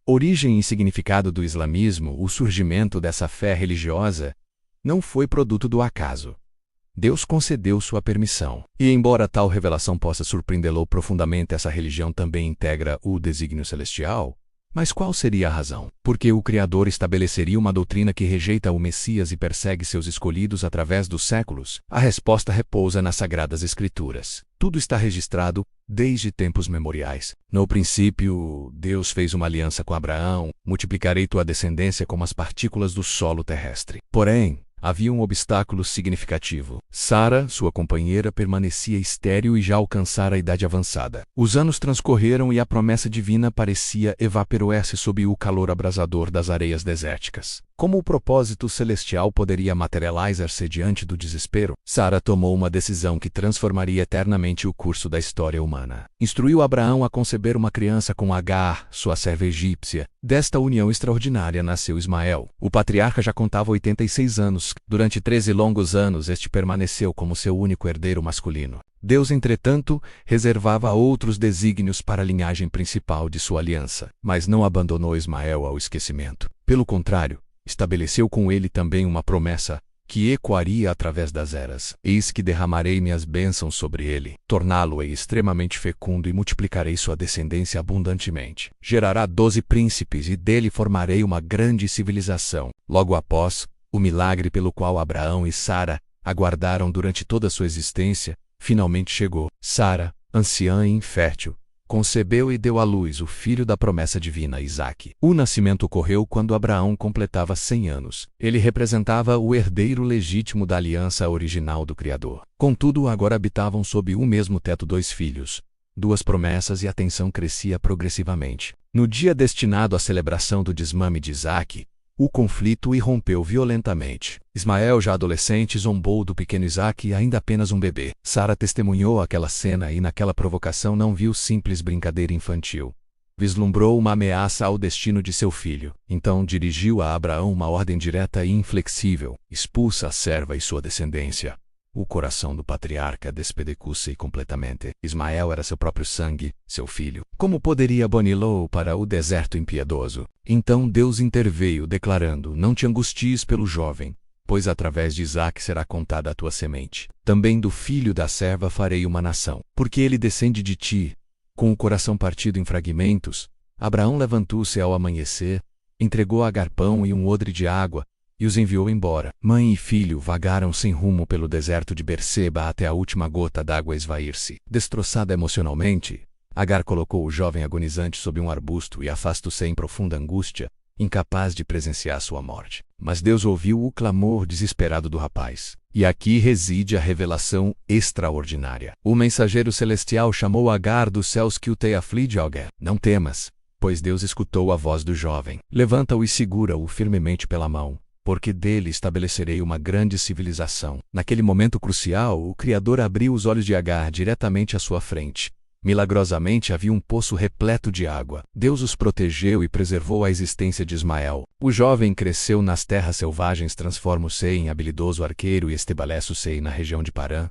Origem e significado do islamismo. O surgimento dessa fé religiosa não foi produto do acaso. Deus concedeu sua permissão. E embora tal revelação possa surpreendê-lo profundamente, essa religião também integra o desígnio celestial. Mas qual seria a razão? Por que o Criador estabeleceria uma doutrina que rejeita o Messias e persegue seus escolhidos através dos séculos? A resposta repousa nas Sagradas Escrituras. Tudo está registrado desde tempos memoriais. No princípio, Deus fez uma aliança com Abraão: multiplicarei tua descendência como as partículas do solo terrestre. Porém, havia um obstáculo significativo. Sara, sua companheira, permanecia estéril e já alcançara a idade avançada. Os anos transcorreram e a promessa divina parecia evaporar-se sob o calor abrasador das areias desérticas. Como o propósito celestial poderia materializar-se diante do desespero? Sara tomou uma decisão que transformaria eternamente o curso da história humana. Instruiu Abraão a conceber uma criança com Agar, sua serva egípcia. Desta união extraordinária nasceu Ismael. O patriarca já contava 86 anos. Durante 13 longos anos, este permaneceu como seu único herdeiro masculino. Deus, entretanto, reservava outros desígnios para a linhagem principal de sua aliança, mas não abandonou Ismael ao esquecimento. Pelo contrário, estabeleceu com ele também uma promessa que ecoaria através das eras. Eis que derramarei minhas bênçãos sobre ele, torná-lo-ei extremamente fecundo e multiplicarei sua descendência abundantemente. Gerará 12 príncipes e dele formarei uma grande civilização. Logo após, o milagre pelo qual Abraão e Sara aguardaram durante toda a sua existência, finalmente chegou. Sara, anciã e infértil, concebeu e deu à luz o filho da promessa divina, Isaque. O nascimento ocorreu quando Abraão completava 100 anos. Ele representava o herdeiro legítimo da aliança original do Criador. Contudo, agora habitavam sob o mesmo teto 2 filhos, 2 promessas, e a tensão crescia progressivamente. No dia destinado à celebração do desmame de Isaque, o conflito irrompeu violentamente. Ismael, já adolescente, zombou do pequeno Isaque, ainda apenas um bebê. Sara testemunhou aquela cena e naquela provocação não viu simples brincadeira infantil. Vislumbrou uma ameaça ao destino de seu filho. Então dirigiu a Abraão uma ordem direta e inflexível: expulsa a serva e sua descendência. O coração do patriarca despedecou-se completamente. Ismael era seu próprio sangue, seu filho. Como poderia bani-lo para o deserto impiedoso? Então Deus interveio, declarando: não te angusties pelo jovem, pois através de Isaque será contada a tua semente. Também do filho da serva farei uma nação, porque ele descende de ti. Com o coração partido em fragmentos, Abraão levantou-se ao amanhecer, entregou a Agar pão e um odre de água, e os enviou embora. Mãe e filho vagaram sem rumo pelo deserto de Berseba até a última gota d'água esvair-se. Destroçada emocionalmente, Agar colocou o jovem agonizante sob um arbusto e afastou-se em profunda angústia, incapaz de presenciar sua morte. Mas Deus ouviu o clamor desesperado do rapaz. E aqui reside a revelação extraordinária. O mensageiro celestial chamou Agar dos céus que o te aflige, Agar. Não temas, pois Deus escutou a voz do jovem. Levanta-o e segura-o firmemente pela mão, porque dele estabelecerei uma grande civilização. Naquele momento crucial, o Criador abriu os olhos de Agar diretamente à sua frente. Milagrosamente havia um poço repleto de água. Deus os protegeu e preservou a existência de Ismael. O jovem cresceu nas terras selvagens, transformou-se em habilidoso arqueiro e estabelece-se na região de Parã.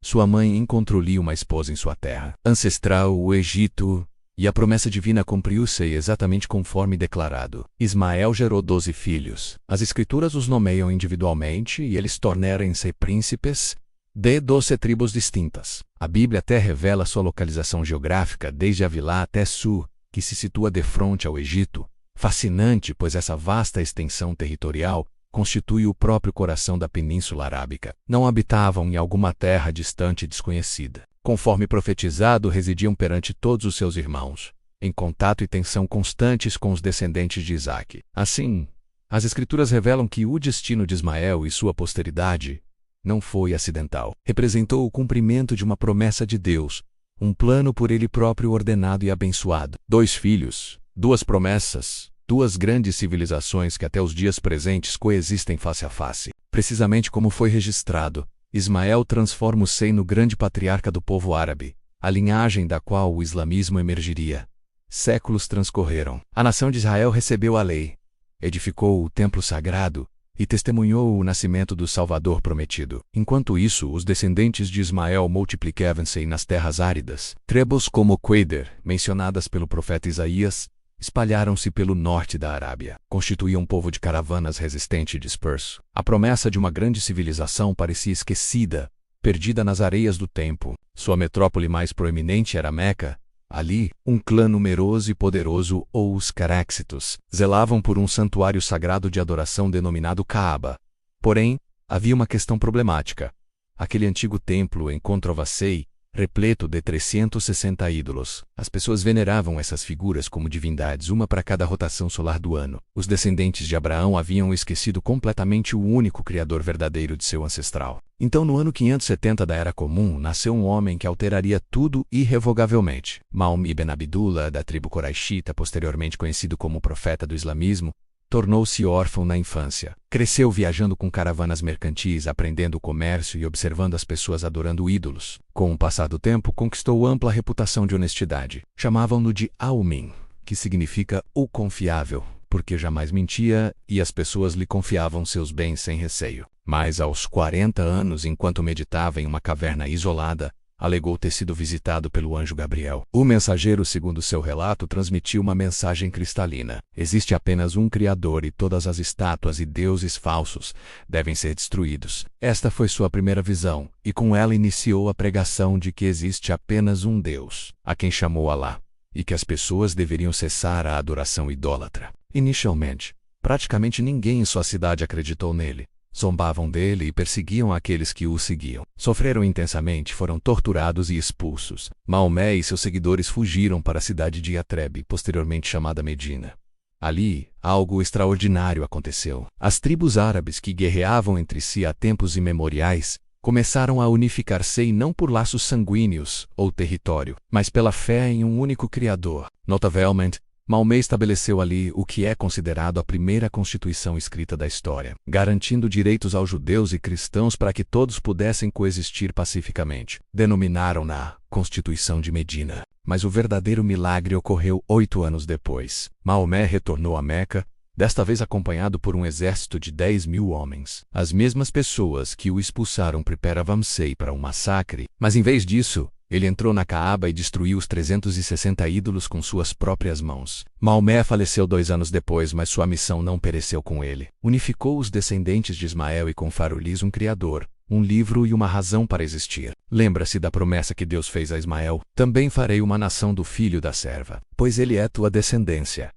Sua mãe encontrou-lhe uma esposa em sua terra ancestral, o Egito, e a promessa divina cumpriu-se exatamente conforme declarado. Ismael gerou 12 filhos. As Escrituras os nomeiam individualmente e eles tornaram-se príncipes de 12 tribos distintas. A Bíblia até revela sua localização geográfica desde Avilá até Sur, que se situa de frente ao Egito. Fascinante, pois essa vasta extensão territorial constitui o próprio coração da Península Arábica. Não habitavam em alguma terra distante e desconhecida. Conforme profetizado, residiam perante todos os seus irmãos, em contato e tensão constantes com os descendentes de Isaque. Assim, as Escrituras revelam que o destino de Ismael e sua posteridade não foi acidental. Representou o cumprimento de uma promessa de Deus, um plano por ele próprio ordenado e abençoado. 2 filhos, 2 promessas, 2 grandes civilizações que até os dias presentes coexistem face a face. Precisamente como foi registrado, Ismael transforma-se no grande patriarca do povo árabe, a linhagem da qual o islamismo emergiria. Séculos transcorreram. A nação de Israel recebeu a lei, edificou o templo sagrado e testemunhou o nascimento do Salvador prometido. Enquanto isso, os descendentes de Ismael multiplicavam-se nas terras áridas. Tribos como Queder, mencionadas pelo profeta Isaías, espalharam-se pelo norte da Arábia. Constituíam um povo de caravanas resistente e disperso. A promessa de uma grande civilização parecia esquecida, perdida nas areias do tempo. Sua metrópole mais proeminente era Meca. Ali, um clã numeroso e poderoso, ou os Caráxitos, zelavam por um santuário sagrado de adoração denominado Kaaba. Porém, havia uma questão problemática. Aquele antigo templo encontrava-se repleto de 360 ídolos. As pessoas veneravam essas figuras como divindades, uma para cada rotação solar do ano. Os descendentes de Abraão haviam esquecido completamente o único Criador verdadeiro de seu ancestral. Então, no ano 570 da Era Comum, nasceu um homem que alteraria tudo irrevogavelmente. Maom ibn Abdullah, da tribo Quraishita, posteriormente conhecido como profeta do islamismo, tornou-se órfão na infância. Cresceu viajando com caravanas mercantis, aprendendo o comércio e observando as pessoas adorando ídolos. Com o passar do tempo, conquistou ampla reputação de honestidade. Chamavam-no de Al-Min, que significa o confiável, porque jamais mentia e as pessoas lhe confiavam seus bens sem receio. Mas aos 40 anos, enquanto meditava em uma caverna isolada, alegou ter sido visitado pelo anjo Gabriel. O mensageiro, segundo seu relato, transmitiu uma mensagem cristalina. Existe apenas um Criador e todas as estátuas e deuses falsos devem ser destruídos. Esta foi sua primeira visão, e com ela iniciou a pregação de que existe apenas um Deus, a quem chamou Alá, e que as pessoas deveriam cessar a adoração idólatra. Inicialmente, praticamente ninguém em sua cidade acreditou nele. Zombavam dele e perseguiam aqueles que o seguiam. Sofreram intensamente, foram torturados e expulsos. Maomé e seus seguidores fugiram para a cidade de Yatreb, posteriormente chamada Medina. Ali, algo extraordinário aconteceu. As tribos árabes que guerreavam entre si há tempos imemoriais começaram a unificar-se não por laços sanguíneos ou território, mas pela fé em um único Criador. Notavelmente, Maomé estabeleceu ali o que é considerado a primeira constituição escrita da história, garantindo direitos aos judeus e cristãos para que todos pudessem coexistir pacificamente. Denominaram-na Constituição de Medina. Mas o verdadeiro milagre ocorreu 8 anos depois. Maomé retornou a Meca, desta vez acompanhado por um exército de 10.000 homens. As mesmas pessoas que o expulsaram preparavam-se para um massacre, mas em vez disso, ele entrou na Kaaba e destruiu os 360 ídolos com suas próprias mãos. Maomé faleceu 2 anos depois, mas sua missão não pereceu com ele. Unificou os descendentes de Ismael e conferiu-lhes um Criador, um livro e uma razão para existir. Lembra-se da promessa que Deus fez a Ismael: também farei uma nação do filho da serva, pois ele é tua descendência.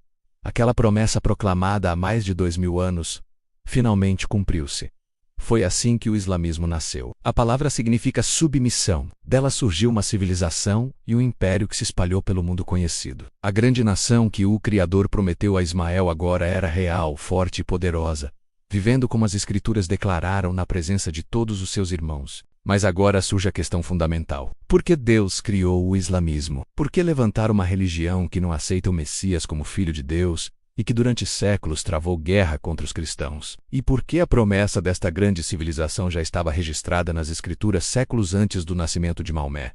Aquela promessa proclamada há mais de 2.000 anos, finalmente cumpriu-se. Foi assim que o islamismo nasceu. A palavra significa submissão. Dela surgiu uma civilização e um império que se espalhou pelo mundo conhecido. A grande nação que o Criador prometeu a Ismael agora era real, forte e poderosa, vivendo como as Escrituras declararam na presença de todos os seus irmãos. Mas agora surge a questão fundamental. Por que Deus criou o islamismo? Por que levantar uma religião que não aceita o Messias como filho de Deus e que durante séculos travou guerra contra os cristãos? E por que a promessa desta grande civilização já estava registrada nas Escrituras séculos antes do nascimento de Maomé?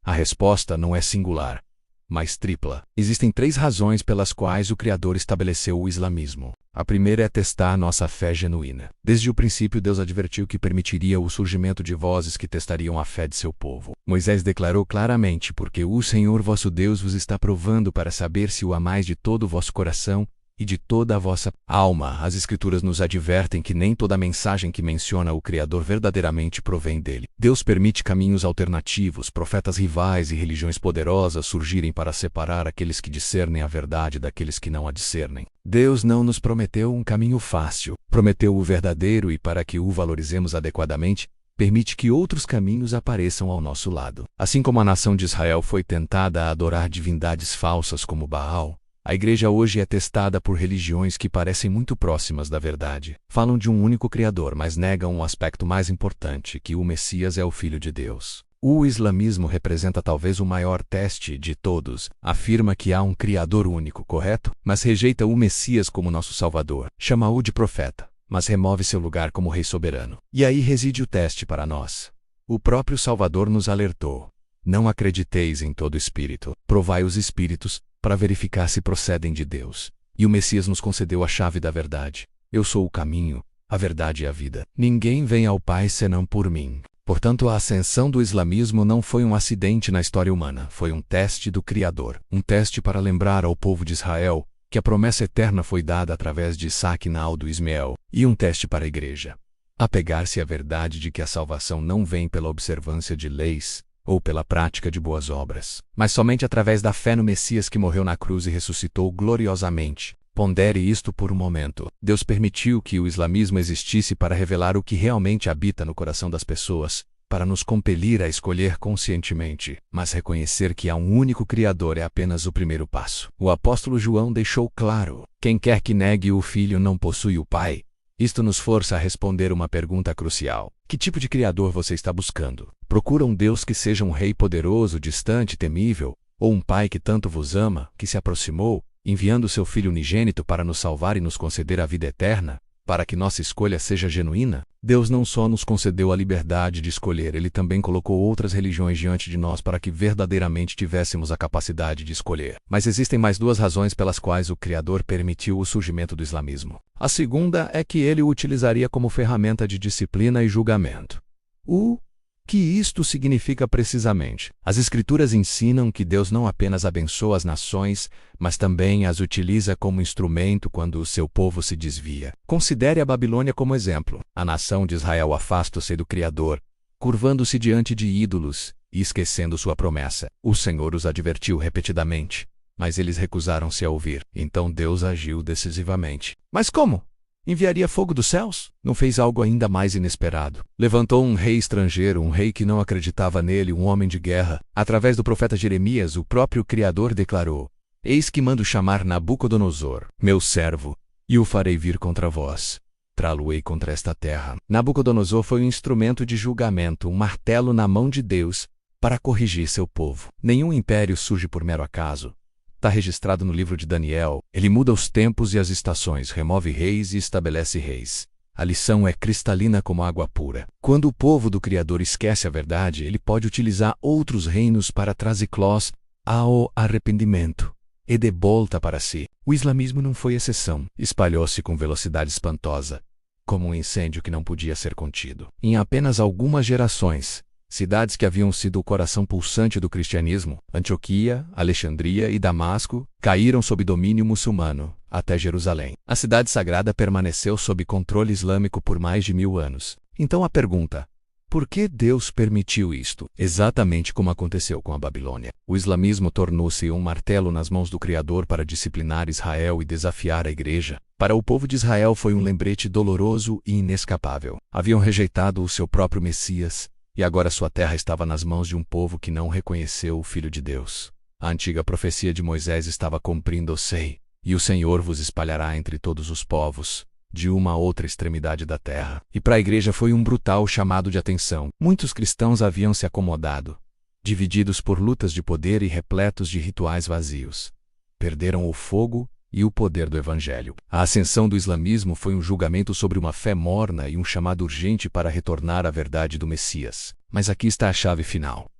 A resposta não é singular, mas tripla. Existem 3 razões pelas quais o Criador estabeleceu o islamismo. A primeira é testar nossa fé genuína. Desde o princípio, Deus advertiu que permitiria o surgimento de vozes que testariam a fé de seu povo. Moisés declarou claramente: porque o Senhor vosso Deus vos está provando para saber se o amais de todo o vosso coração e de toda a vossa alma. As Escrituras nos advertem que nem toda mensagem que menciona o Criador verdadeiramente provém dele. Deus permite caminhos alternativos, profetas rivais e religiões poderosas surgirem para separar aqueles que discernem a verdade daqueles que não a discernem. Deus não nos prometeu um caminho fácil, prometeu o verdadeiro e, para que o valorizemos adequadamente, permite que outros caminhos apareçam ao nosso lado. Assim como a nação de Israel foi tentada a adorar divindades falsas como Baal, a Igreja hoje é testada por religiões que parecem muito próximas da verdade. Falam de um único Criador, mas negam um aspecto mais importante, que o Messias é o Filho de Deus. O islamismo representa talvez o maior teste de todos. Afirma que há um Criador único, correto? Mas rejeita o Messias como nosso Salvador. Chama-o de profeta, mas remove seu lugar como Rei soberano. E aí reside o teste para nós. O próprio Salvador nos alertou: não acrediteis em todo espírito, provai os espíritos, para verificar se procedem de Deus. E o Messias nos concedeu a chave da verdade. Eu sou o caminho, a verdade e a vida. Ninguém vem ao Pai senão por mim. Portanto, a ascensão do islamismo não foi um acidente na história humana, foi um teste do Criador. Um teste para lembrar ao povo de Israel que a promessa eterna foi dada através de Isaque, Naldo e Ismael, e um teste para a igreja. Apegar-se à verdade de que a salvação não vem pela observância de leis, ou pela prática de boas obras, mas somente através da fé no Messias que morreu na cruz e ressuscitou gloriosamente. Pondere isto por um momento. Deus permitiu que o islamismo existisse para revelar o que realmente habita no coração das pessoas, para nos compelir a escolher conscientemente, mas reconhecer que há um único Criador é apenas o primeiro passo. O apóstolo João deixou claro: quem quer que negue o Filho não possui o Pai. Isto nos força a responder uma pergunta crucial: que tipo de Criador você está buscando? Procura um Deus que seja um Rei poderoso, distante, temível, ou um Pai que tanto vos ama, que se aproximou, enviando seu Filho unigênito para nos salvar e nos conceder a vida eterna, para que nossa escolha seja genuína? Deus não só nos concedeu a liberdade de escolher, Ele também colocou outras religiões diante de nós para que verdadeiramente tivéssemos a capacidade de escolher. Mas existem mais duas razões pelas quais o Criador permitiu o surgimento do islamismo. A segunda é que Ele o utilizaria como ferramenta de disciplina e julgamento. O que isto significa precisamente? As Escrituras ensinam que Deus não apenas abençoa as nações, mas também as utiliza como instrumento quando o seu povo se desvia. Considere a Babilônia como exemplo. A nação de Israel afasta-se do Criador, curvando-se diante de ídolos e esquecendo sua promessa. O Senhor os advertiu repetidamente, mas eles recusaram-se a ouvir. Então Deus agiu decisivamente. Mas como? Enviaria fogo dos céus? Não fez algo ainda mais inesperado. Levantou um rei estrangeiro, um rei que não acreditava nele, um homem de guerra. Através do profeta Jeremias, o próprio Criador declarou: Eis que mando chamar Nabucodonosor, meu servo, e o farei vir contra vós. Trá-lo-ei contra esta terra. Nabucodonosor foi um instrumento de julgamento, um martelo na mão de Deus, para corrigir seu povo. Nenhum império surge por mero acaso. Está registrado no livro de Daniel. Ele muda os tempos e as estações, remove reis e estabelece reis. A lição é cristalina como água pura. Quando o povo do Criador esquece a verdade, ele pode utilizar outros reinos para trazer-los ao arrependimento e de volta para si. O islamismo não foi exceção. Espalhou-se com velocidade espantosa, como um incêndio que não podia ser contido. Em apenas algumas gerações, cidades que haviam sido o coração pulsante do cristianismo, Antioquia, Alexandria e Damasco, caíram sob domínio muçulmano, até Jerusalém. A cidade sagrada permaneceu sob controle islâmico por mais de 1000 anos. Então a pergunta: por que Deus permitiu isto? Exatamente como aconteceu com a Babilônia. O islamismo tornou-se um martelo nas mãos do Criador para disciplinar Israel e desafiar a igreja. Para o povo de Israel foi um lembrete doloroso e inescapável. Haviam rejeitado o seu próprio Messias, e agora sua terra estava nas mãos de um povo que não reconheceu o Filho de Deus. A antiga profecia de Moisés estava cumprindo-se, e o Senhor vos espalhará entre todos os povos, de uma a outra extremidade da terra. E para a igreja foi um brutal chamado de atenção. Muitos cristãos haviam se acomodado, divididos por lutas de poder e repletos de rituais vazios. Perderam o fogo e o poder do Evangelho. A ascensão do islamismo foi um julgamento sobre uma fé morna e um chamado urgente para retornar à verdade do Messias. Mas aqui está a chave final.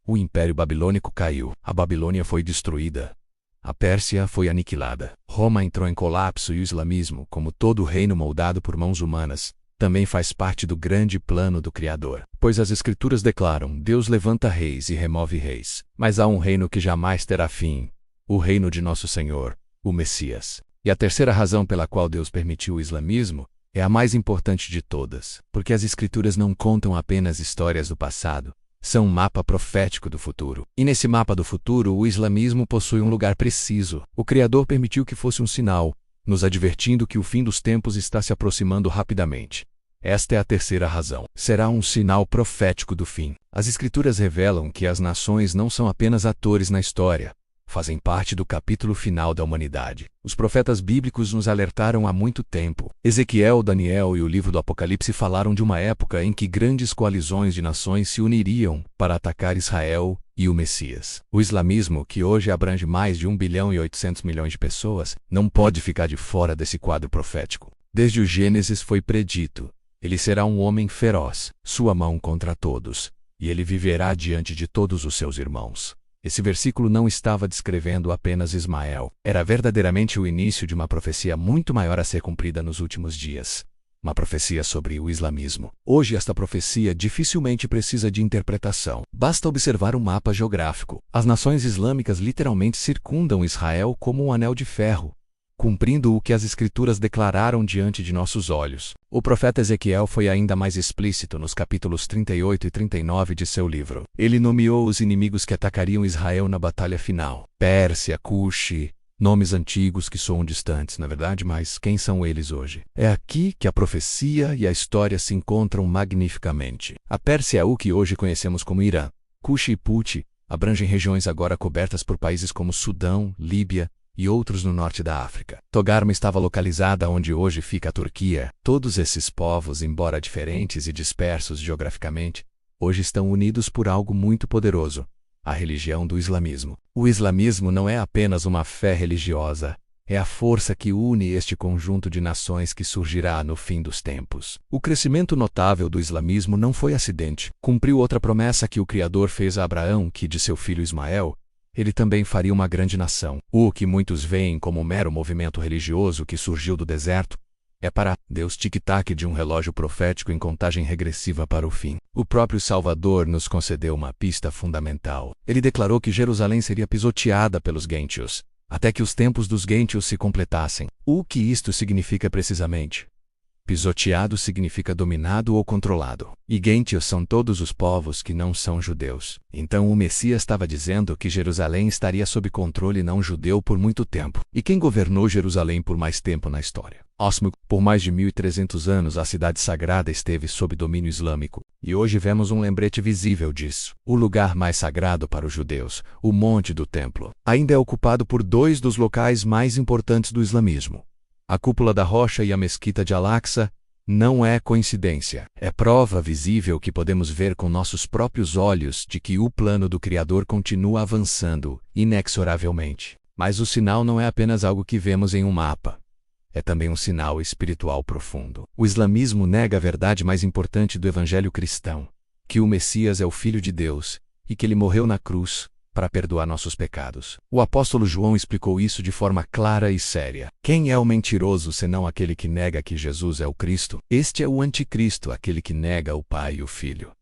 O Império Babilônico caiu. A Babilônia foi destruída. A Pérsia foi aniquilada. Roma entrou em colapso e o islamismo, como todo reino moldado por mãos humanas, também faz parte do grande plano do Criador. Pois as Escrituras declaram: Deus levanta reis e remove reis. Mas há um reino que jamais terá fim, o reino de nosso Senhor, o Messias. E a terceira razão pela qual Deus permitiu o islamismo é a mais importante de todas, porque as Escrituras não contam apenas histórias do passado, são um mapa profético do futuro. E nesse mapa do futuro, o islamismo possui um lugar preciso. O Criador permitiu que fosse um sinal, nos advertindo que o fim dos tempos está se aproximando rapidamente. Esta é a terceira razão. Será um sinal profético do fim. As Escrituras revelam que as nações não são apenas atores na história, fazem parte do capítulo final da humanidade. Os profetas bíblicos nos alertaram há muito tempo. Ezequiel, Daniel e o livro do Apocalipse falaram de uma época em que grandes coalizões de nações se uniriam para atacar Israel e o Messias. O islamismo, que hoje abrange mais de 1 bilhão e 800 milhões de pessoas, não pode ficar de fora desse quadro profético. Desde o Gênesis foi predito: ele será um homem feroz, sua mão contra todos, e ele viverá diante de todos os seus irmãos. Esse versículo não estava descrevendo apenas Ismael. Era verdadeiramente o início de uma profecia muito maior a ser cumprida nos últimos dias. Uma profecia sobre o islamismo. Hoje esta profecia dificilmente precisa de interpretação. Basta observar um mapa geográfico. As nações islâmicas literalmente circundam Israel como um anel de ferro. cumprindo o que as Escrituras declararam diante de nossos olhos. O profeta Ezequiel foi ainda mais explícito nos capítulos 38 e 39 de seu livro. Ele nomeou os inimigos que atacariam Israel na batalha final: Pérsia, Cuxi, nomes antigos que soam distantes, na verdade, mas quem são eles hoje? É aqui que a profecia e a história se encontram magnificamente. A Pérsia é o que hoje conhecemos como Irã. Cuxi e Puti abrangem regiões agora cobertas por países como Sudão, Líbia e outros no norte da África. Togarma estava localizada onde hoje fica a Turquia. Todos esses povos, embora diferentes e dispersos geograficamente, hoje estão unidos por algo muito poderoso: a religião do islamismo. O islamismo não é apenas uma fé religiosa, é a força que une este conjunto de nações que surgirá no fim dos tempos. O crescimento notável do islamismo não foi acidente. Cumpriu outra promessa que o Criador fez a Abraão, que de seu filho Ismael, ele também faria uma grande nação. O que muitos veem como um mero movimento religioso que surgiu do deserto é para Deus tic-tac de um relógio profético em contagem regressiva para o fim. O próprio Salvador nos concedeu uma pista fundamental. Ele declarou que Jerusalém seria pisoteada pelos gentios, até que os tempos dos gentios se completassem. O que isto significa precisamente? Pisoteado significa dominado ou controlado. E gentios são todos os povos que não são judeus. Então o Messias estava dizendo que Jerusalém estaria sob controle não judeu por muito tempo. E quem governou Jerusalém por mais tempo na história? Por mais de 1.300 anos a cidade sagrada esteve sob domínio islâmico. E hoje vemos um lembrete visível disso. O lugar mais sagrado para os judeus, o Monte do Templo, ainda é ocupado por dois dos locais mais importantes do islamismo: a Cúpula da Rocha e a Mesquita de Al-Aqsa. Não é coincidência. É prova visível que podemos ver com nossos próprios olhos de que o plano do Criador continua avançando inexoravelmente. Mas o sinal não é apenas algo que vemos em um mapa. É também um sinal espiritual profundo. O islamismo nega a verdade mais importante do evangelho cristão: que o Messias é o Filho de Deus e que ele morreu na cruz para perdoar nossos pecados. O apóstolo João explicou isso de forma clara e séria. Quem é o mentiroso senão aquele que nega que Jesus é o Cristo? Este é o anticristo, aquele que nega o Pai e o Filho.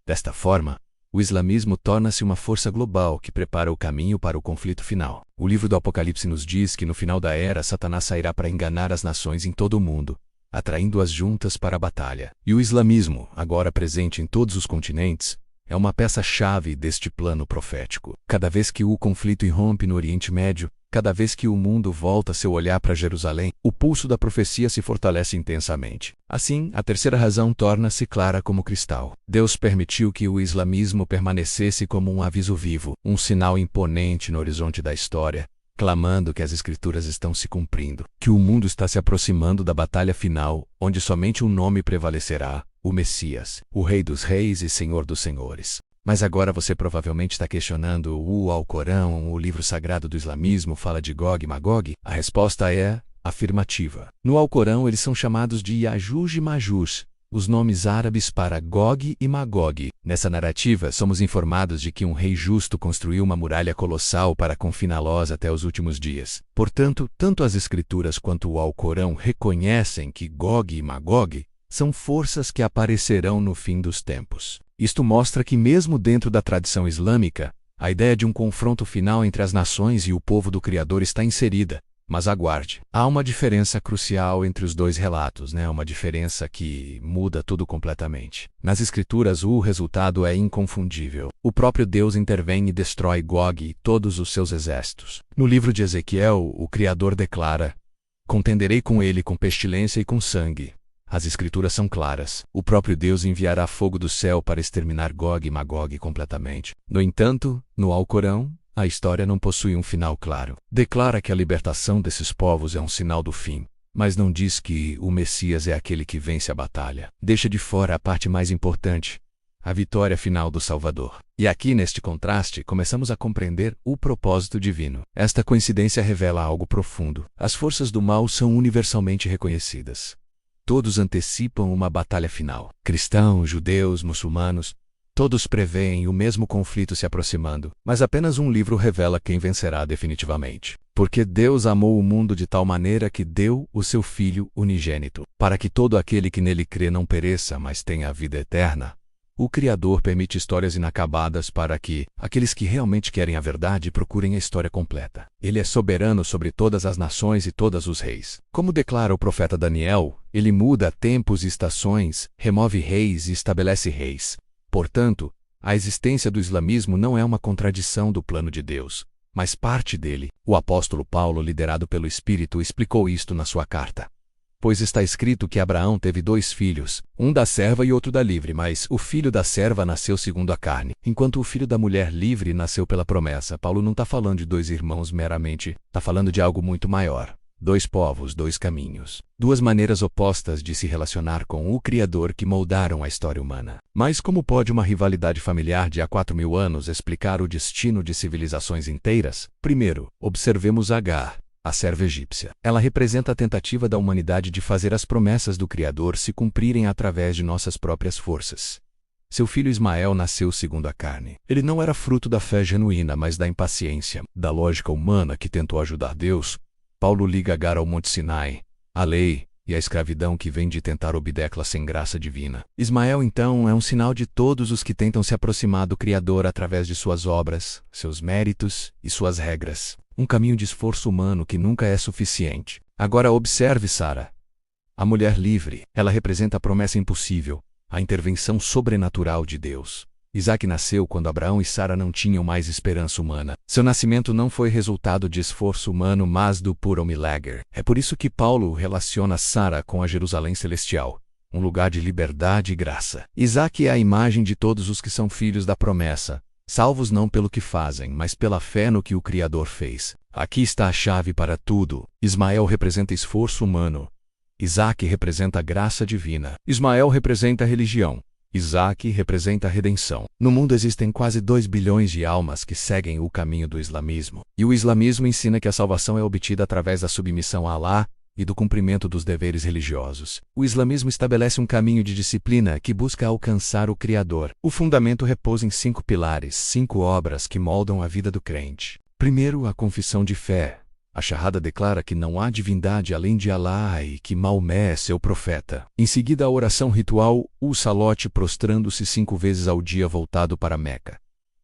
Desta forma, o islamismo torna-se uma força global que prepara o caminho para o conflito final. O livro do Apocalipse nos diz que no final da era Satanás sairá para enganar as nações em todo o mundo, atraindo-as juntas para a batalha. E o islamismo, agora presente em todos os continentes, é uma peça-chave deste plano profético. Cada vez que o conflito irrompe no Oriente Médio, cada vez que o mundo volta seu olhar para Jerusalém, o pulso da profecia se fortalece intensamente. Assim, a terceira razão torna-se clara como cristal. Deus permitiu que o islamismo permanecesse como um aviso vivo, um sinal imponente no horizonte da história, clamando que as Escrituras estão se cumprindo, que o mundo está se aproximando da batalha final, onde somente um nome prevalecerá: o Messias, o Rei dos Reis e Senhor dos Senhores. Mas agora você provavelmente está questionando: o Alcorão, o livro sagrado do islamismo, fala de Gog e Magog? A resposta é afirmativa. No Alcorão eles são chamados de Yajuj e Majuj, os nomes árabes para Gog e Magog. Nessa narrativa, somos informados de que um rei justo construiu uma muralha colossal para confiná-los até os últimos dias. Portanto, tanto as Escrituras quanto o Alcorão reconhecem que Gog e Magog são forças que aparecerão no fim dos tempos. Isto mostra que, mesmo dentro da tradição islâmica, a ideia de um confronto final entre as nações e o povo do Criador está inserida. Mas aguarde. Há uma diferença crucial entre os dois relatos, uma diferença que muda tudo completamente. Nas Escrituras, o resultado é inconfundível. O próprio Deus intervém e destrói Gog e todos os seus exércitos. No livro de Ezequiel, o Criador declara: contenderei com ele com pestilência e com sangue. As Escrituras são claras. O próprio Deus enviará fogo do céu para exterminar Gog e Magog completamente. No entanto, no Alcorão, a história não possui um final claro. Declara que a libertação desses povos é um sinal do fim, mas não diz que o Messias é aquele que vence a batalha. Deixa de fora a parte mais importante: a vitória final do Salvador. E aqui, neste contraste, começamos a compreender o propósito divino. Esta coincidência revela algo profundo. As forças do mal são universalmente reconhecidas. Todos antecipam uma batalha final. Cristãos, judeus, muçulmanos, todos preveem o mesmo conflito se aproximando, mas apenas um livro revela quem vencerá definitivamente. Porque Deus amou o mundo de tal maneira que deu o seu Filho unigênito, para que todo aquele que nele crê não pereça, mas tenha a vida eterna. O Criador permite histórias inacabadas para que aqueles que realmente querem a verdade procurem a história completa. Ele é soberano sobre todas as nações e todos os reis. Como declara o profeta Daniel, ele muda tempos e estações, remove reis e estabelece reis. Portanto, a existência do islamismo não é uma contradição do plano de Deus, mas parte dele. O apóstolo Paulo, liderado pelo Espírito, explicou isto na sua carta. Pois está escrito que Abraão teve 2 filhos, um da serva e outro da livre, mas o filho da serva nasceu segundo a carne, enquanto o filho da mulher livre nasceu pela promessa. Paulo não está falando de 2 irmãos meramente, está falando de algo muito maior. 2 povos, 2 caminhos. 2 maneiras opostas de se relacionar com o Criador que moldaram a história humana. Mas como pode uma rivalidade familiar de há 4.000 anos explicar o destino de civilizações inteiras? Primeiro, observemos Agar, a serva egípcia. Ela representa a tentativa da humanidade de fazer as promessas do Criador se cumprirem através de nossas próprias forças. Seu filho Ismael nasceu segundo a carne. Ele não era fruto da fé genuína, mas da impaciência, da lógica humana que tentou ajudar Deus. Paulo liga Agar ao Monte Sinai, a lei e a escravidão que vem de tentar obedecê-la sem graça divina. Ismael, então, é um sinal de todos os que tentam se aproximar do Criador através de suas obras, seus méritos e suas regras. Um caminho de esforço humano que nunca é suficiente. Agora observe Sara, a mulher livre. Ela representa a promessa impossível, a intervenção sobrenatural de Deus. Isaque nasceu quando Abraão e Sara não tinham mais esperança humana. Seu nascimento não foi resultado de esforço humano, mas do puro milagre. É por isso que Paulo relaciona Sara com a Jerusalém celestial, um lugar de liberdade e graça. Isaque é a imagem de todos os que são filhos da promessa, salvos não pelo que fazem, mas pela fé no que o Criador fez. Aqui está a chave para tudo. Ismael representa esforço humano. Isaque representa a graça divina. Ismael representa a religião. Isaque representa a redenção. No mundo existem quase 2 bilhões de almas que seguem o caminho do islamismo. E o islamismo ensina que a salvação é obtida através da submissão a Alá e do cumprimento dos deveres religiosos. O islamismo estabelece um caminho de disciplina que busca alcançar o Criador. O fundamento repousa em 5 pilares, 5 obras que moldam a vida do crente. Primeiro, a confissão de fé. A Shahada declara que não há divindade além de Alá e que Maomé é seu profeta. Em seguida, a oração ritual, o salote prostrando-se 5 vezes ao dia voltado para Meca.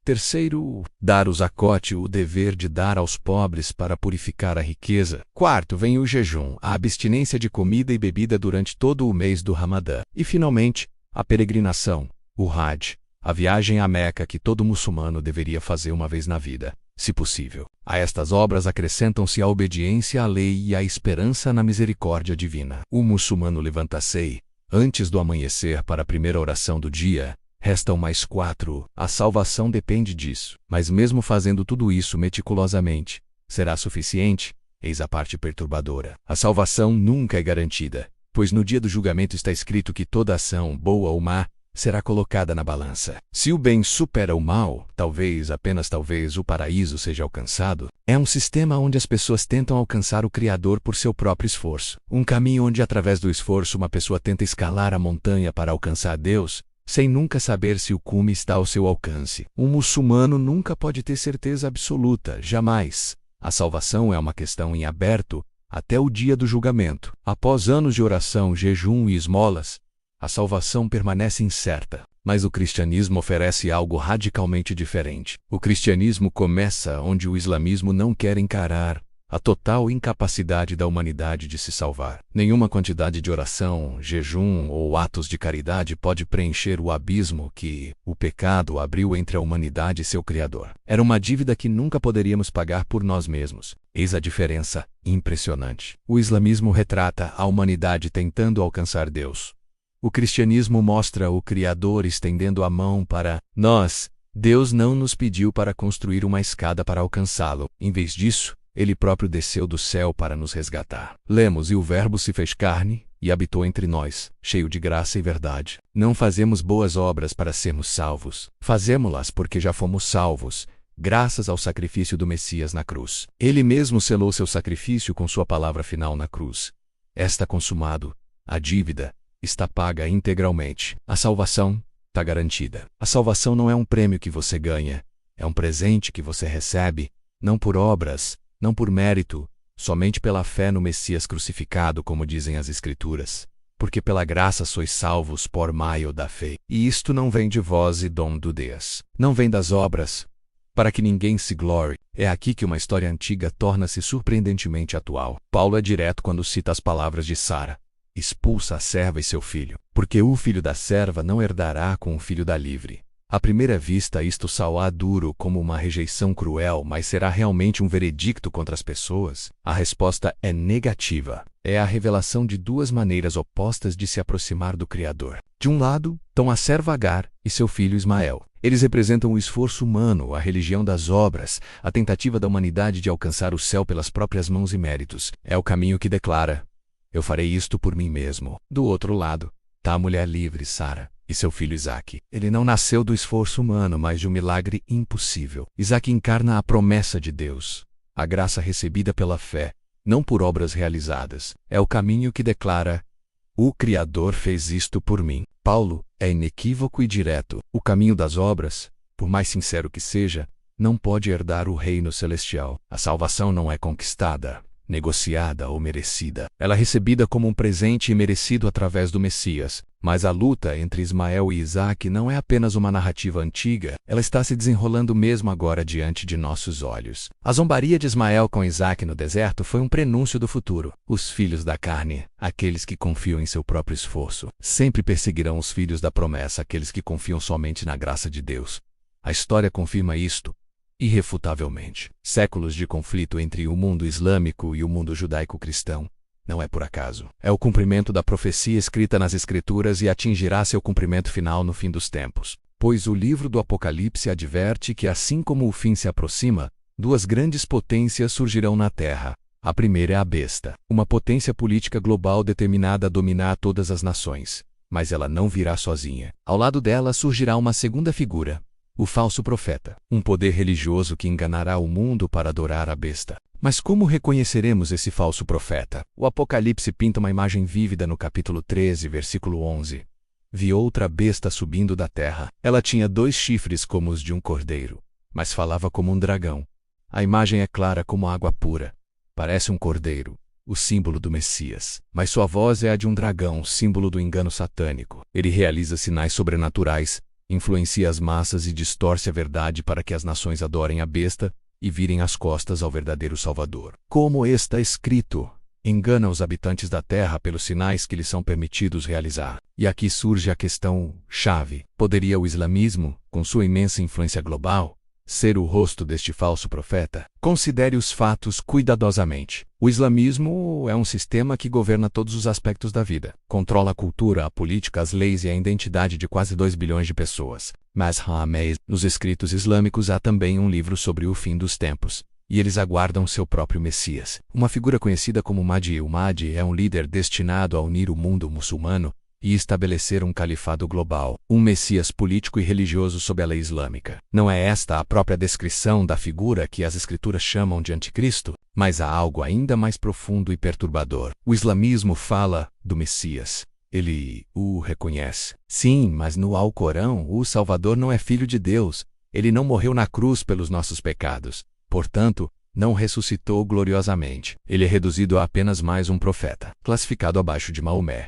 Terceiro, dar o zacote, o dever de dar aos pobres para purificar a riqueza. Quarto, vem o jejum, a abstinência de comida e bebida durante todo o mês do Ramadã. E finalmente, a peregrinação, o Hajj, a viagem a Meca que todo muçulmano deveria fazer uma vez na vida, se possível. A estas obras acrescentam-se a obediência à lei e a esperança na misericórdia divina. O muçulmano levanta-se antes do amanhecer para a primeira oração do dia. Restam mais 4. A salvação depende disso. Mas mesmo fazendo tudo isso meticulosamente, será suficiente? Eis a parte perturbadora. A salvação nunca é garantida, pois no dia do julgamento está escrito que toda ação, boa ou má, será colocada na balança. Se o bem supera o mal, talvez, apenas talvez, o paraíso seja alcançado. É um sistema onde as pessoas tentam alcançar o Criador por seu próprio esforço. Um caminho onde, através do esforço, uma pessoa tenta escalar a montanha para alcançar Deus, sem nunca saber se o cume está ao seu alcance. Um muçulmano nunca pode ter certeza absoluta, jamais. A salvação é uma questão em aberto até o dia do julgamento. Após anos de oração, jejum e esmolas, a salvação permanece incerta. Mas o cristianismo oferece algo radicalmente diferente. O cristianismo começa onde o islamismo não quer encarar a total incapacidade da humanidade de se salvar. Nenhuma quantidade de oração, jejum ou atos de caridade pode preencher o abismo que o pecado abriu entre a humanidade e seu Criador. Era uma dívida que nunca poderíamos pagar por nós mesmos. Eis a diferença impressionante. O islamismo retrata a humanidade tentando alcançar Deus. O cristianismo mostra o Criador estendendo a mão para nós. Deus não nos pediu para construir uma escada para alcançá-lo. Em vez disso, Ele próprio desceu do céu para nos resgatar. Lemos: e o Verbo se fez carne e habitou entre nós, cheio de graça e verdade. Não fazemos boas obras para sermos salvos. Fazemo-las porque já fomos salvos, graças ao sacrifício do Messias na cruz. Ele mesmo selou seu sacrifício com sua palavra final na cruz. Está consumado. A dívida está paga integralmente. A salvação está garantida. A salvação não é um prêmio que você ganha, é um presente que você recebe, não por obras, não por mérito, somente pela fé no Messias crucificado, como dizem as Escrituras. porque pela graça sois salvos por meio da fé. E isto não vem de vós, e dom do Deus. Não vem das obras, para que ninguém se glorie. É aqui que uma história antiga torna-se surpreendentemente atual. Paulo é direto quando cita as palavras de Sara: expulsa a serva e seu filho, porque o filho da serva não herdará com o filho da livre. À primeira vista isto soa duro como uma rejeição cruel, mas será realmente um veredicto contra as pessoas? A resposta é negativa. É a revelação de duas maneiras opostas de se aproximar do Criador. De um lado, estão a serva Agar e seu filho Ismael. Eles representam o esforço humano, a religião das obras, a tentativa da humanidade de alcançar o céu pelas próprias mãos e méritos. É o caminho que declara: eu farei isto por mim mesmo. Do outro lado, está a mulher livre, Sara, e seu filho Isaque. Ele não nasceu do esforço humano, mas de um milagre impossível. Isaque encarna a promessa de Deus, a graça recebida pela fé, não por obras realizadas. É o caminho que declara: o Criador fez isto por mim. Paulo é inequívoco e direto. O caminho das obras, por mais sincero que seja, não pode herdar o reino celestial. A salvação não é conquistada, negociada ou merecida. Ela é recebida como um presente e merecido através do Messias. Mas a luta entre Ismael e Isaque não é apenas uma narrativa antiga, ela está se desenrolando mesmo agora diante de nossos olhos. A zombaria de Ismael com Isaque no deserto foi um prenúncio do futuro. Os filhos da carne, aqueles que confiam em seu próprio esforço, sempre perseguirão os filhos da promessa, aqueles que confiam somente na graça de Deus. A história confirma isto irrefutavelmente. Séculos de conflito entre o mundo islâmico e o mundo judaico-cristão não é por acaso. É o cumprimento da profecia escrita nas Escrituras e atingirá seu cumprimento final no fim dos tempos. Pois o livro do Apocalipse adverte que, assim como o fim se aproxima, duas grandes potências surgirão na Terra. A primeira é a besta, uma potência política global determinada a dominar todas as nações. Mas ela não virá sozinha. Ao lado dela surgirá uma segunda figura: o falso profeta, um poder religioso que enganará o mundo para adorar a besta. Mas como reconheceremos esse falso profeta? O Apocalipse pinta uma imagem vívida no capítulo 13, versículo 11. Vi outra besta subindo da terra. Ela tinha 2 chifres como os de um cordeiro, mas falava como um dragão. A imagem é clara como água pura. Parece um cordeiro, o símbolo do Messias. Mas sua voz é a de um dragão, símbolo do engano satânico. Ele realiza sinais sobrenaturais, influencia as massas e distorce a verdade para que as nações adorem a besta e virem as costas ao verdadeiro Salvador. Como está escrito, engana os habitantes da terra pelos sinais que lhes são permitidos realizar. E aqui surge a questão-chave: poderia o islamismo, com sua imensa influência global, ser o rosto deste falso profeta? Considere os fatos cuidadosamente. O islamismo é um sistema que governa todos os aspectos da vida. Controla a cultura, a política, as leis e a identidade de quase 2 bilhões de pessoas. Mas nos escritos islâmicos há também um livro sobre o fim dos tempos, e eles aguardam seu próprio Messias. Uma figura conhecida como Mahdi. O Mahdi é um líder destinado a unir o mundo muçulmano e estabelecer um califado global, um Messias político e religioso sob a lei islâmica. Não é esta a própria descrição da figura que as Escrituras chamam de Anticristo? Mas há algo ainda mais profundo e perturbador. O islamismo fala do Messias. Ele o reconhece. Sim, mas no Alcorão, o Salvador não é filho de Deus. Ele não morreu na cruz pelos nossos pecados. Portanto, não ressuscitou gloriosamente. Ele é reduzido a apenas mais um profeta, classificado abaixo de Maomé.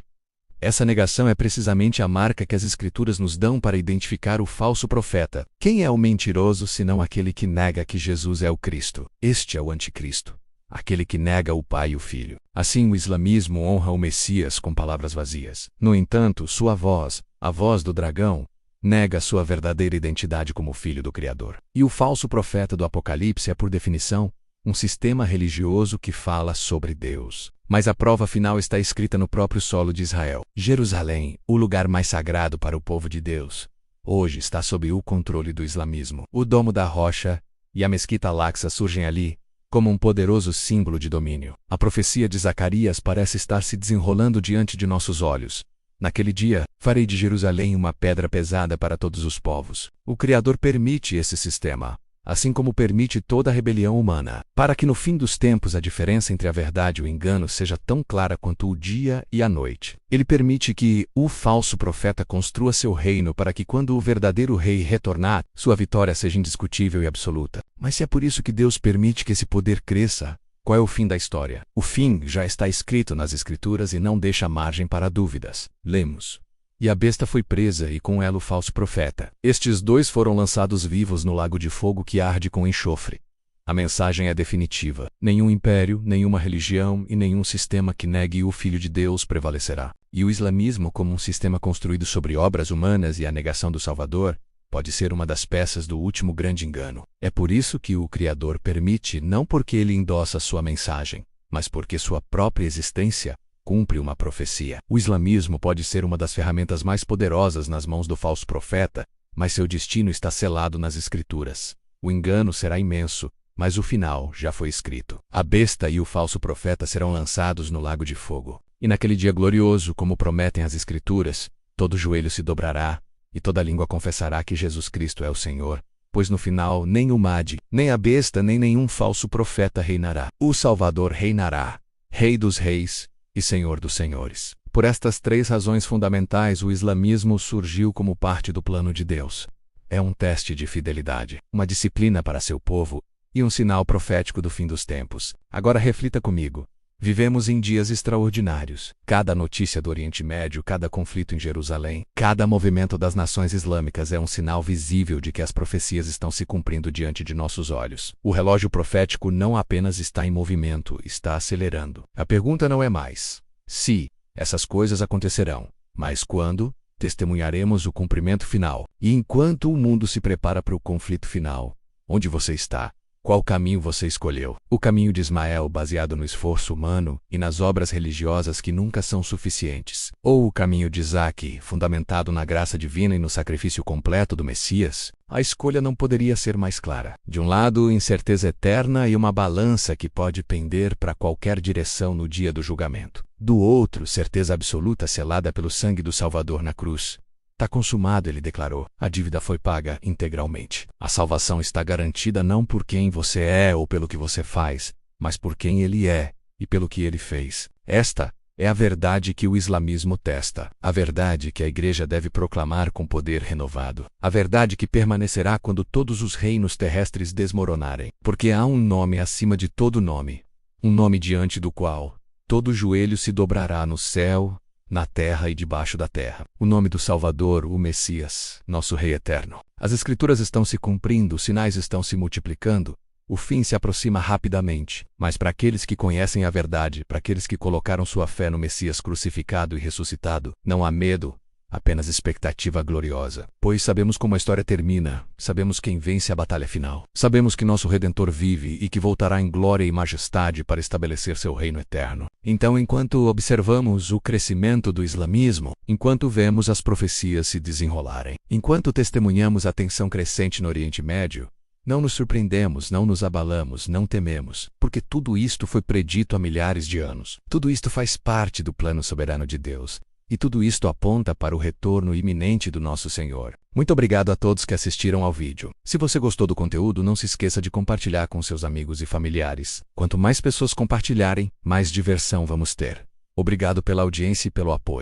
Essa negação é precisamente a marca que as Escrituras nos dão para identificar o falso profeta. Quem é o mentiroso senão aquele que nega que Jesus é o Cristo? Este é o Anticristo, aquele que nega o Pai e o Filho. Assim, o islamismo honra o Messias com palavras vazias. No entanto, sua voz, a voz do dragão, nega sua verdadeira identidade como filho do Criador. E o falso profeta do Apocalipse é, por definição, um sistema religioso que fala sobre Deus. Mas a prova final está escrita no próprio solo de Israel. Jerusalém, o lugar mais sagrado para o povo de Deus, hoje está sob o controle do islamismo. O Domo da Rocha e a Mesquita Al-Aqsa surgem ali como um poderoso símbolo de domínio. A profecia de Zacarias parece estar se desenrolando diante de nossos olhos. Naquele dia, farei de Jerusalém uma pedra pesada para todos os povos. O Criador permite esse sistema, assim como permite toda a rebelião humana, para que no fim dos tempos a diferença entre a verdade e o engano seja tão clara quanto o dia e a noite. Ele permite que o falso profeta construa seu reino para que, quando o verdadeiro rei retornar, sua vitória seja indiscutível e absoluta. Mas se é por isso que Deus permite que esse poder cresça, Qual é o fim da história? O fim já está escrito nas Escrituras e não deixa margem para dúvidas. Lemos: "E a besta foi presa e com ela o falso profeta. Estes dois foram lançados vivos no lago de fogo que arde com enxofre." A mensagem é definitiva. Nenhum império, nenhuma religião e nenhum sistema que negue o Filho de Deus prevalecerá. E o islamismo, como um sistema construído sobre obras humanas e a negação do Salvador, pode ser uma das peças do último grande engano. É por isso que o Criador permite, não porque ele endossa sua mensagem, mas porque sua própria existência cumpre uma profecia. O islamismo pode ser uma das ferramentas mais poderosas nas mãos do falso profeta, mas seu destino está selado nas Escrituras. O engano será imenso, mas o final já foi escrito. A besta e o falso profeta serão lançados no lago de fogo. E naquele dia glorioso, como prometem as Escrituras, todo joelho se dobrará, e toda língua confessará que Jesus Cristo é o Senhor, pois no final nem o Mahdi, nem a besta, nem nenhum falso profeta reinará. O Salvador reinará, Rei dos reis e Senhor dos senhores. Por estas três razões fundamentais, o islamismo surgiu como parte do plano de Deus. É um teste de fidelidade, uma disciplina para seu povo, e um sinal profético do fim dos tempos. Agora reflita comigo. Vivemos em dias extraordinários. Cada notícia do Oriente Médio, cada conflito em Jerusalém, cada movimento das nações islâmicas é um sinal visível de que as profecias estão se cumprindo diante de nossos olhos. O relógio profético não apenas está em movimento, está acelerando. A pergunta não é mais se essas coisas acontecerão, mas quando testemunharemos o cumprimento final. E enquanto o mundo se prepara para o conflito final, onde você está? Qual caminho você escolheu? O caminho de Ismael, baseado no esforço humano e nas obras religiosas que nunca são suficientes? Ou o caminho de Isaac, fundamentado na graça divina e no sacrifício completo do Messias? A escolha não poderia ser mais clara. De um lado, incerteza eterna e uma balança que pode pender para qualquer direção no dia do julgamento. Do outro, certeza absoluta selada pelo sangue do Salvador na cruz. Está consumado, ele declarou. A dívida foi paga integralmente. A salvação está garantida não por quem você é ou pelo que você faz, mas por quem ele é e pelo que ele fez. Esta é a verdade que o islamismo testa. A verdade que a igreja deve proclamar com poder renovado. A verdade que permanecerá quando todos os reinos terrestres desmoronarem. Porque há um nome acima de todo nome. Um nome diante do qual todo joelho se dobrará no céu, na terra e debaixo da terra. O nome do Salvador, o Messias, nosso Rei eterno. As Escrituras estão se cumprindo, os sinais estão se multiplicando, o fim se aproxima rapidamente. Mas para aqueles que conhecem a verdade, para aqueles que colocaram sua fé no Messias crucificado e ressuscitado, não há medo, apenas expectativa gloriosa. Pois sabemos como a história termina, sabemos quem vence a batalha final. Sabemos que nosso Redentor vive e que voltará em glória e majestade para estabelecer seu reino eterno. Então, enquanto observamos o crescimento do islamismo, enquanto vemos as profecias se desenrolarem, enquanto testemunhamos a tensão crescente no Oriente Médio, não nos surpreendemos, não nos abalamos, não tememos, porque tudo isto foi predito há milhares de anos. Tudo isto faz parte do plano soberano de Deus. E tudo isto aponta para o retorno iminente do nosso Senhor. Muito obrigado a todos que assistiram ao vídeo. Se você gostou do conteúdo, não se esqueça de compartilhar com seus amigos e familiares. Quanto mais pessoas compartilharem, mais diversão vamos ter. Obrigado pela audiência e pelo apoio.